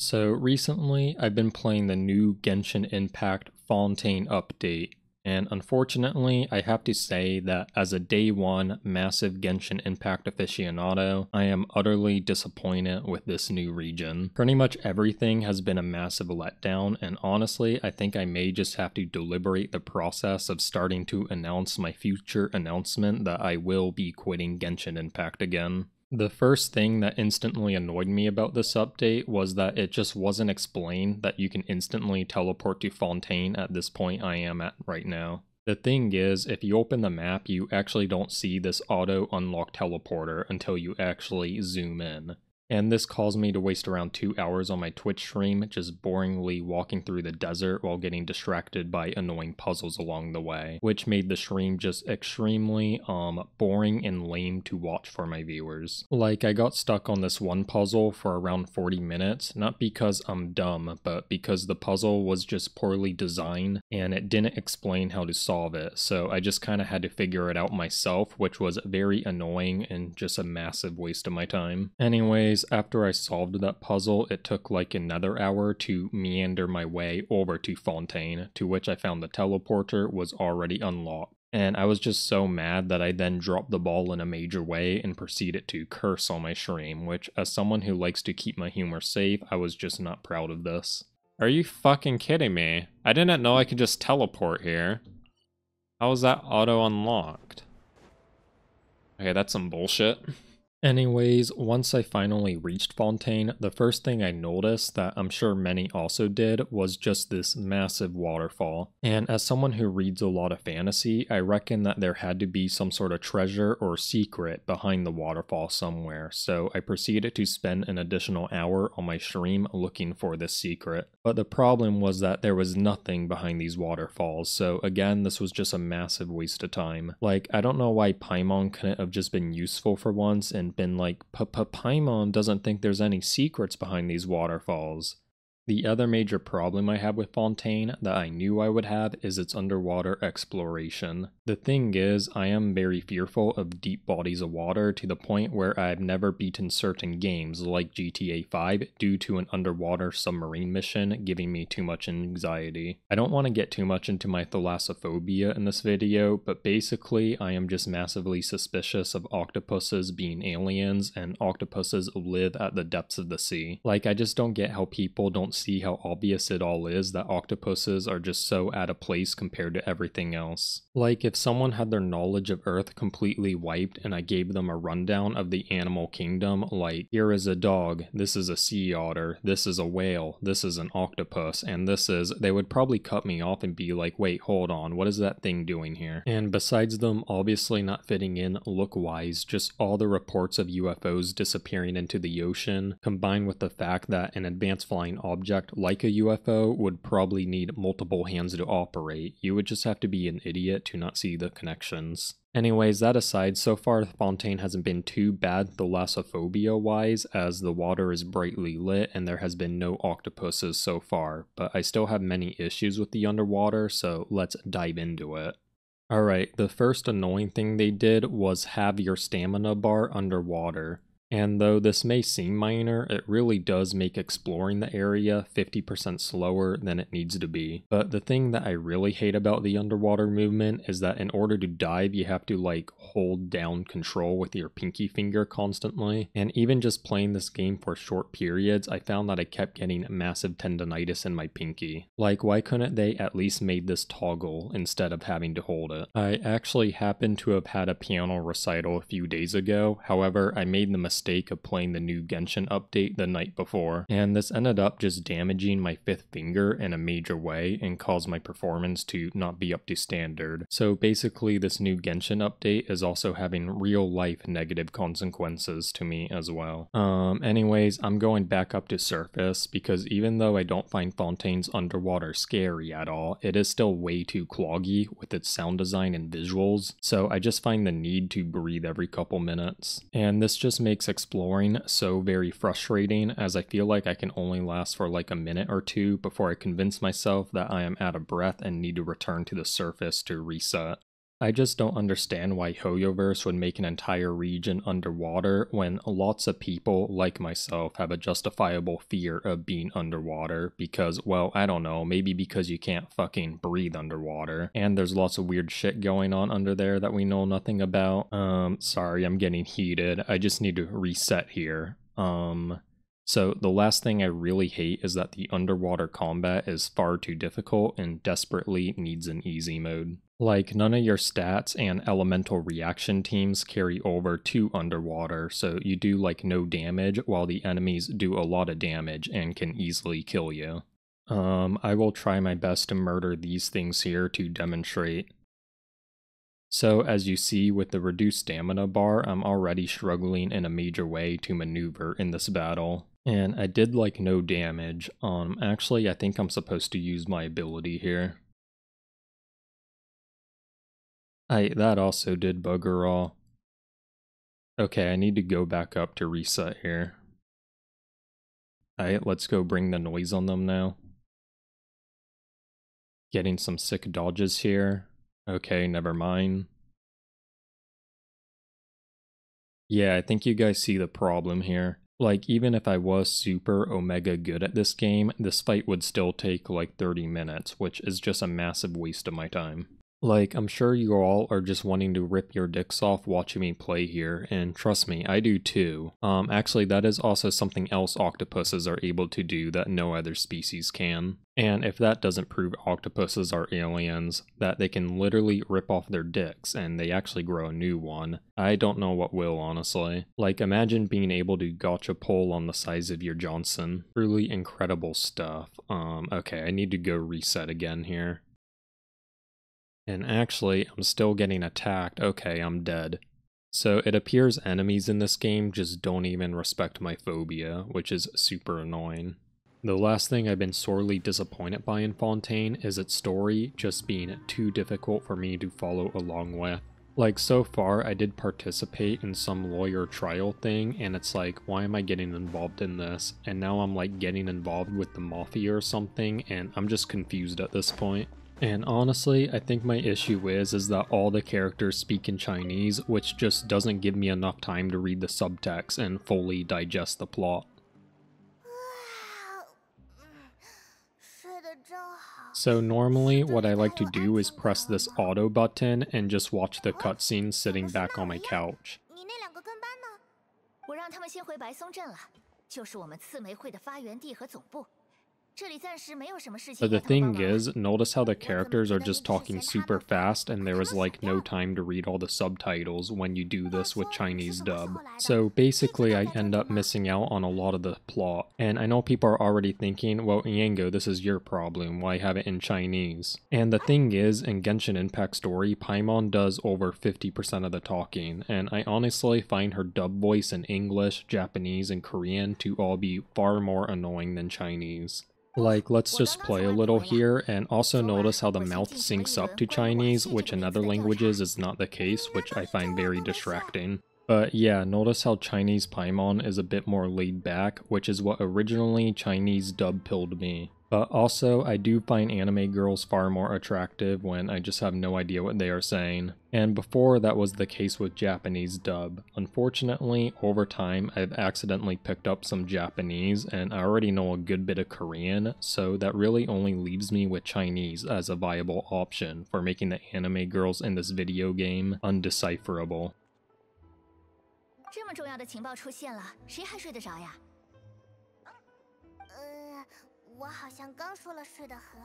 So recently, I've been playing the new Genshin Impact Fontaine update, and unfortunately, I have to say that as a day one massive Genshin Impact aficionado, I am utterly disappointed with this new region. Pretty much everything has been a massive letdown, and honestly, I think I may just have to deliberate the process of starting to announce my future announcement that I will be quitting Genshin Impact again. The first thing that instantly annoyed me about this update was that it just wasn't explained that you can instantly teleport to Fontaine at this point I am at right now. The thing is, if you open the map, you actually don't see this auto unlock teleporter until you actually zoom in. And this caused me to waste around 2 hours on my Twitch stream just boringly walking through the desert while getting distracted by annoying puzzles along the way, which made the stream just extremely boring and lame to watch for my viewers. Like, I got stuck on this one puzzle for around 40 minutes, not because I'm dumb, but because the puzzle was just poorly designed and it didn't explain how to solve it, so I just kind of had to figure it out myself, which was very annoying and just a massive waste of my time. Anyways, after I solved that puzzle, it took like another hour to meander my way over to Fontaine, to which I found the teleporter was already unlocked. And I was just so mad that I then dropped the ball in a major way and proceeded to curse on my stream, which, as someone who likes to keep my humor safe, I was just not proud of this. Are you fucking kidding me? I didn't know I could just teleport here. How was that auto unlocked? Okay, that's some bullshit. Anyways, once I finally reached Fontaine, the first thing I noticed that I'm sure many also did was just this massive waterfall. And as someone who reads a lot of fantasy, I reckon that there had to be some sort of treasure or secret behind the waterfall somewhere, so I proceeded to spend an additional hour on my stream looking for this secret. But the problem was that there was nothing behind these waterfalls, so again, this was just a massive waste of time. Like, I don't know why Paimon couldn't have just been useful for once and been like, Paimon doesn't think there's any secrets behind these waterfalls. The other major problem I have with Fontaine that I knew I would have is its underwater exploration. The thing is, I am very fearful of deep bodies of water to the point where I've never beaten certain games like GTA 5 due to an underwater submarine mission giving me too much anxiety. I don't want to get too much into my thalassophobia in this video, but basically I am just massively suspicious of octopuses being aliens, and octopuses live at the depths of the sea. Like, I just don't get how people don't see how obvious it all is that octopuses are just so out of place compared to everything else. Like, if someone had their knowledge of Earth completely wiped and I gave them a rundown of the animal kingdom, like, here is a dog, this is a sea otter, this is a whale, this is an octopus, and this is, they would probably cut me off and be like, wait, hold on, what is that thing doing here? And besides them obviously not fitting in look-wise, just all the reports of UFOs disappearing into the ocean, combined with the fact that an advanced flying object like a UFO would probably need multiple hands to operate. You would just have to be an idiot to not see the connections. Anyways, that aside, so far Fontaine hasn't been too bad thalassophobia wise, as the water is brightly lit and there has been no octopuses so far, but I still have many issues with the underwater, so let's dive into it. Alright, the first annoying thing they did was have your stamina bar underwater. And though this may seem minor, it really does make exploring the area 50% slower than it needs to be. But the thing that I really hate about the underwater movement is that in order to dive, you have to like hold down control with your pinky finger constantly. And even just playing this game for short periods, I found that I kept getting massive tendonitis in my pinky. Like, why couldn't they at least made this toggle instead of having to hold it? I actually happened to have had a piano recital a few days ago, however, I made the mistake of playing the new Genshin update the night before, and this ended up just damaging my fifth finger in a major way and caused my performance to not be up to standard. So basically this new Genshin update is also having real life negative consequences to me as well. Anyways, I'm going back up to surface because even though I don't find Fontaine's underwater scary at all, it is still way too cloggy with its sound design and visuals, so I just find the need to breathe every couple minutes. And this just makes exploring so very frustrating, as I feel like I can only last for like a minute or two before I convince myself that I am out of breath and need to return to the surface to reset. I just don't understand why Hoyoverse would make an entire region underwater when lots of people, like myself, have a justifiable fear of being underwater because, well, I don't know, maybe because you can't fucking breathe underwater, and there's lots of weird shit going on under there that we know nothing about. Sorry, I'm getting heated. I just need to reset here. So the last thing I really hate is that the underwater combat is far too difficult and desperately needs an easy mode. Like, none of your stats and elemental reaction teams carry over to underwater, so you do like no damage while the enemies do a lot of damage and can easily kill you. I will try my best to murder these things here to demonstrate. So as you see with the reduced stamina bar, I'm already struggling in a major way to maneuver in this battle. And I did like no damage. Actually I think I'm supposed to use my ability here. That also did bugger all. Okay, I need to go back up to reset here. Alright, let's go bring the noise on them now. Getting some sick dodges here. Okay, never mind. Yeah, I think you guys see the problem here. Like, even if I was super omega good at this game, this fight would still take like 30 minutes, which is just a massive waste of my time. Like, I'm sure you all are just wanting to rip your dicks off watching me play here, and trust me, I do too. Actually, that is also something else octopuses are able to do that no other species can. And if that doesn't prove octopuses are aliens, that they can literally rip off their dicks and they actually grow a new one, I don't know what will, honestly. Like, imagine being able to gotcha pull on the size of your Johnson. Truly incredible stuff. Okay, I need to go reset again here. And actually, I'm still getting attacked. Okay, I'm dead. So it appears enemies in this game just don't even respect my phobia, which is super annoying. The last thing I've been sorely disappointed by in Fontaine is its story just being too difficult for me to follow along with. Like, so far I did participate in some lawyer trial thing, and it's like, why am I getting involved in this? And now I'm like getting involved with the mafia or something, and I'm just confused at this point. And honestly, I think my issue is that all the characters speak in Chinese, which just doesn't give me enough time to read the subtext and fully digest the plot. So normally what I like to do is press this auto button and just watch the cutscene sitting back on my couch. But the thing is, notice how the characters are just talking super fast and there is like no time to read all the subtitles when you do this with Chinese dub. So basically I end up missing out on a lot of the plot. And I know people are already thinking, well, Eango, this is your problem, why have it in Chinese? And the thing is, in Genshin Impact story, Paimon does over 50% of the talking, and I honestly find her dub voice in English, Japanese, and Korean to all be far more annoying than Chinese. Like, let's just play a little here, and also notice how the mouth syncs up to Chinese, which in other languages is not the case, which I find very distracting. But yeah, notice how Chinese Paimon is a bit more laid back, which is what originally Chinese dub pilled me. But also, I do find anime girls far more attractive when I just have no idea what they are saying. And before, that was the case with Japanese dub. Unfortunately, over time, I've accidentally picked up some Japanese, and I already know a good bit of Korean, so that really only leaves me with Chinese as a viable option for making the anime girls in this video game undecipherable. 这么重要的情报出现了，谁还睡得着呀？我好像刚说了睡得很